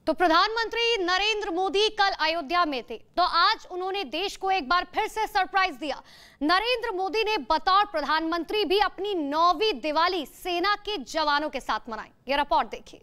तो प्रधानमंत्री नरेंद्र मोदी कल अयोध्या में थे, तो आज उन्होंने देश को एक बार फिर से सरप्राइज दिया। नरेंद्र मोदी ने बतौर प्रधानमंत्री भी अपनी 9वीं दिवाली सेना के जवानों के साथ मनाई। ये रिपोर्ट देखिए।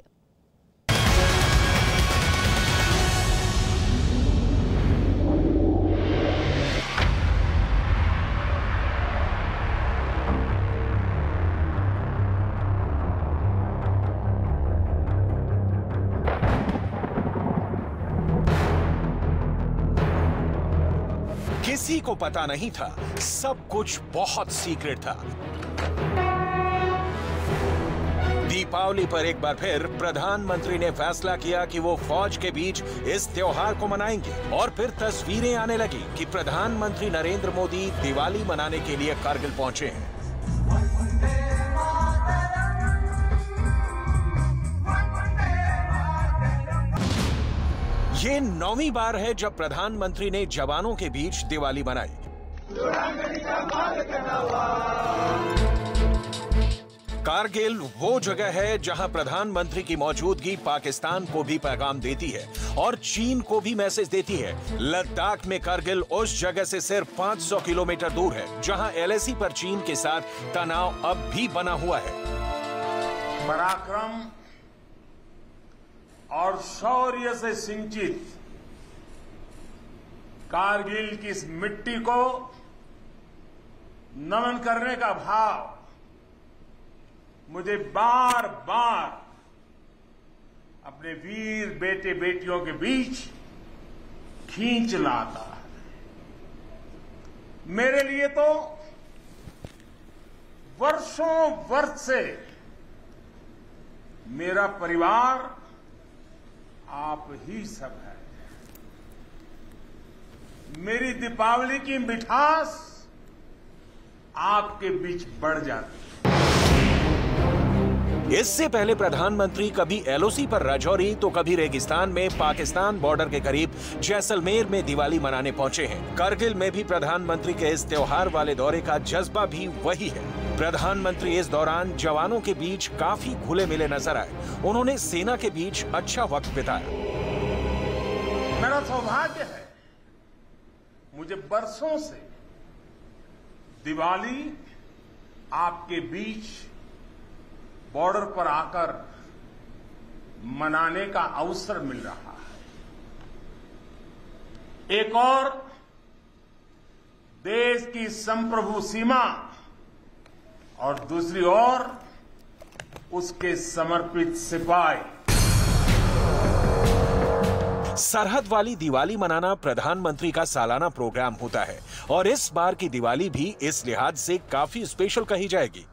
किसी को पता नहीं था, सब कुछ बहुत सीक्रेट था। दीपावली पर एक बार फिर प्रधानमंत्री ने फैसला किया कि वो फौज के बीच इस त्योहार को मनाएंगे और फिर तस्वीरें आने लगी कि प्रधानमंत्री नरेंद्र मोदी दिवाली मनाने के लिए कारगिल पहुंचे हैं। ये 9वीं बार है जब प्रधानमंत्री ने जवानों के बीच दिवाली मनाई। कारगिल वो जगह है जहां प्रधानमंत्री की मौजूदगी पाकिस्तान को भी पैगाम देती है और चीन को भी मैसेज देती है। लद्दाख में कारगिल उस जगह से सिर्फ 500 किलोमीटर दूर है जहां LAC पर चीन के साथ तनाव अब भी बना हुआ है। पराक्रम और शौर्य से सिंचित कारगिल की इस मिट्टी को नमन करने का भाव मुझे बार बार अपने वीर बेटे बेटियों के बीच खींच लाता है। मेरे लिए तो वर्षों वर्ष से मेरा परिवार आप ही सब है। मेरी दीपावली की मिठास आपके बीच बढ़ जाती है। इससे पहले प्रधानमंत्री कभी LOC पर राजौरी तो कभी रेगिस्तान में पाकिस्तान बॉर्डर के करीब जैसलमेर में दिवाली मनाने पहुंचे हैं। कारगिल में भी प्रधानमंत्री के इस त्योहार वाले दौरे का जज्बा भी वही है। प्रधानमंत्री इस दौरान जवानों के बीच काफी घुले मिले नजर आए। उन्होंने सेना के बीच अच्छा वक्त बिताया। मेरा सौभाग्य है, मुझे बरसों से दिवाली आपके बीच बॉर्डर पर आकर मनाने का अवसर मिल रहा है। एक और देश की संप्रभु सीमा और दूसरी ओर उसके समर्पित सिपाही। सरहद वाली दिवाली मनाना प्रधानमंत्री का सालाना प्रोग्राम होता है और इस बार की दिवाली भी इस लिहाज से काफी स्पेशल कही जाएगी।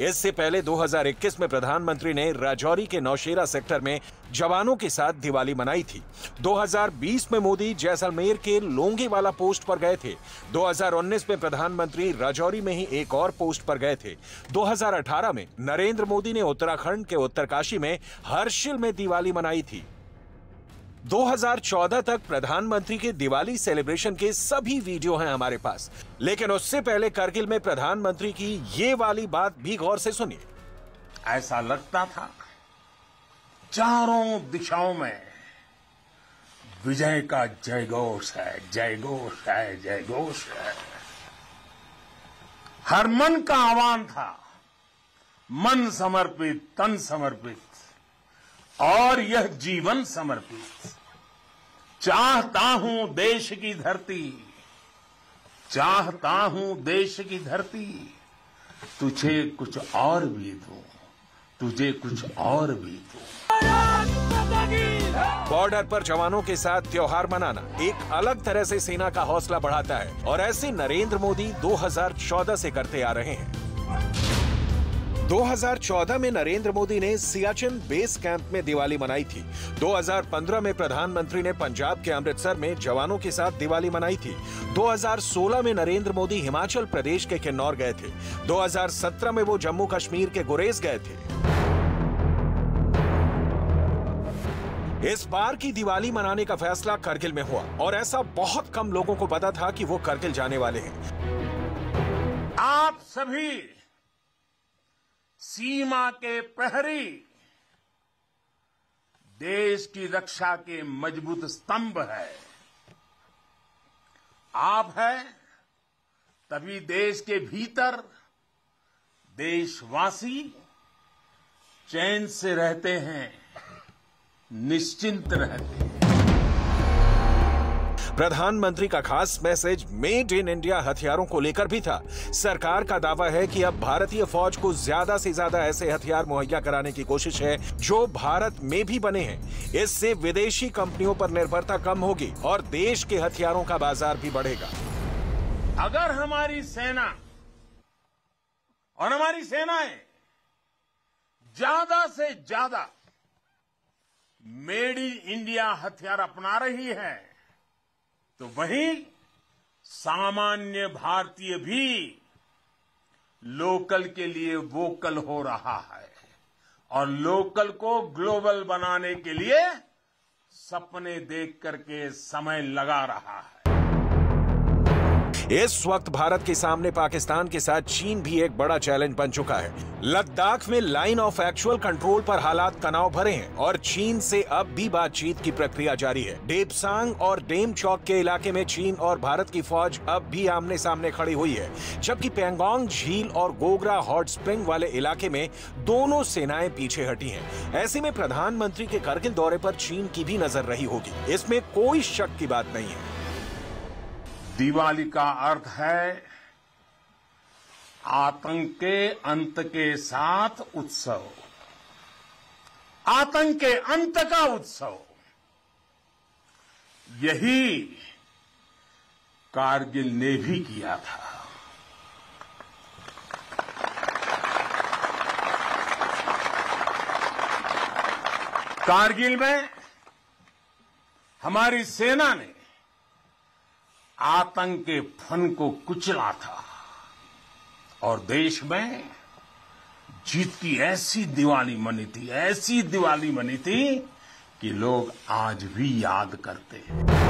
इससे पहले 2021 में प्रधानमंत्री ने राजौरी के नौशेरा सेक्टर में जवानों के साथ दिवाली मनाई थी। 2020 में मोदी जैसलमेर के लोंगेवाला पोस्ट पर गए थे। 2019 में प्रधानमंत्री राजौरी में ही एक और पोस्ट पर गए थे। 2018 में नरेंद्र मोदी ने उत्तराखंड के उत्तरकाशी में हर्षिल में दिवाली मनाई थी। 2014 तक प्रधानमंत्री के दिवाली सेलिब्रेशन के सभी वीडियो हैं हमारे पास, लेकिन उससे पहले कारगिल में प्रधानमंत्री की ये वाली बात भी गौर से सुनिए। ऐसा लगता था चारों दिशाओं में विजय का जयघोष है, जयघोष है, जयघोष है। हर मन का आह्वान था, मन समर्पित, तन समर्पित और यह जीवन समर्पित। चाहता हूं देश की धरती, चाहता हूं देश की धरती, तुझे कुछ और भी दूं, तुझे कुछ और भी दूं। बॉर्डर पर जवानों के साथ त्योहार मनाना एक अलग तरह से सेना का हौसला बढ़ाता है और ऐसे नरेंद्र मोदी 2014 से करते आ रहे हैं। 2014 में नरेंद्र मोदी ने सियाचिन बेस कैंप में दिवाली मनाई थी। 2015 में प्रधानमंत्री ने पंजाब के अमृतसर में जवानों के साथ दिवाली मनाई थी। 2016 में नरेंद्र मोदी हिमाचल प्रदेश के किन्नौर गए थे। 2017 में वो जम्मू कश्मीर के गुरेज गए थे। इस बार की दिवाली मनाने का फैसला कारगिल में हुआ और ऐसा बहुत कम लोगों को पता था कि वो कारगिल जाने वाले हैं। आप सभी सीमा के प्रहरी देश की रक्षा के मजबूत स्तंभ है। आप है, तभी देश के भीतर देशवासी चैन से रहते हैं, निश्चिंत रहते हैं। प्रधानमंत्री का खास मैसेज मेड इन इंडिया हथियारों को लेकर भी था। सरकार का दावा है कि अब भारतीय फौज को ज्यादा से ज्यादा ऐसे हथियार मुहैया कराने की कोशिश है जो भारत में भी बने हैं। इससे विदेशी कंपनियों पर निर्भरता कम होगी और देश के हथियारों का बाजार भी बढ़ेगा। अगर हमारी सेना और हमारी सेनाएं ज्यादा से ज्यादा मेड इन इंडिया हथियार अपना रही है, तो वहीं सामान्य भारतीय भी लोकल के लिए वोकल हो रहा है और लोकल को ग्लोबल बनाने के लिए सपने देख करके समय लगा रहा है। इस वक्त भारत के सामने पाकिस्तान के साथ चीन भी एक बड़ा चैलेंज बन चुका है। लद्दाख में लाइन ऑफ एक्चुअल कंट्रोल पर हालात तनाव भरे हैं और चीन से अब भी बातचीत की प्रक्रिया जारी है। डेपसांग और डेमचौक के इलाके में चीन और भारत की फौज अब भी आमने सामने खड़ी हुई है, जबकि पैंगोंग झील और गोगरा हॉट स्प्रिंग वाले इलाके में दोनों सेनाएं पीछे हटी हैं। ऐसे में प्रधानमंत्री के करगिल दौरे पर चीन की भी नजर रही होगी, इसमें कोई शक की बात नहीं है। दिवाली का अर्थ है आतंक के अंत के साथ उत्सव, आतंक के अंत का उत्सव। यही कारगिल ने भी किया था। कारगिल में हमारी सेना ने आतंक के फन को कुचला था और देश में जीत की ऐसी दिवाली मनी थी, ऐसी दिवाली मनी थी कि लोग आज भी याद करते हैं।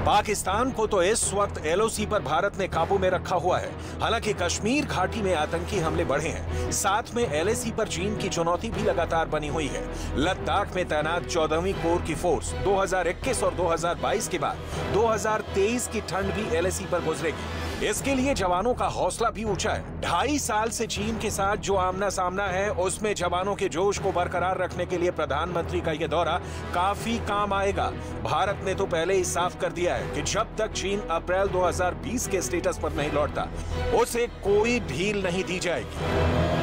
पाकिस्तान को तो इस वक्त एलओसी पर भारत ने काबू में रखा हुआ है। हालांकि कश्मीर घाटी में आतंकी हमले बढ़े हैं, साथ में एलएसी पर चीन की चुनौती भी लगातार बनी हुई है। लद्दाख में तैनात 14वीं कोर की फोर्स 2021 और 2022 के बाद 2023 की ठंड भी एलएसी पर गुजरेगी। इसके लिए जवानों का हौसला भी ऊंचा है। 2.5 साल से चीन के साथ जो आमना सामना है, उसमें जवानों के जोश को बरकरार रखने के लिए प्रधानमंत्री का यह दौरा काफी काम आएगा। भारत ने तो पहले ही साफ कर दिया है कि जब तक चीन अप्रैल 2020 के स्टेटस पर नहीं लौटता, उसे कोई ढील नहीं दी जाएगी।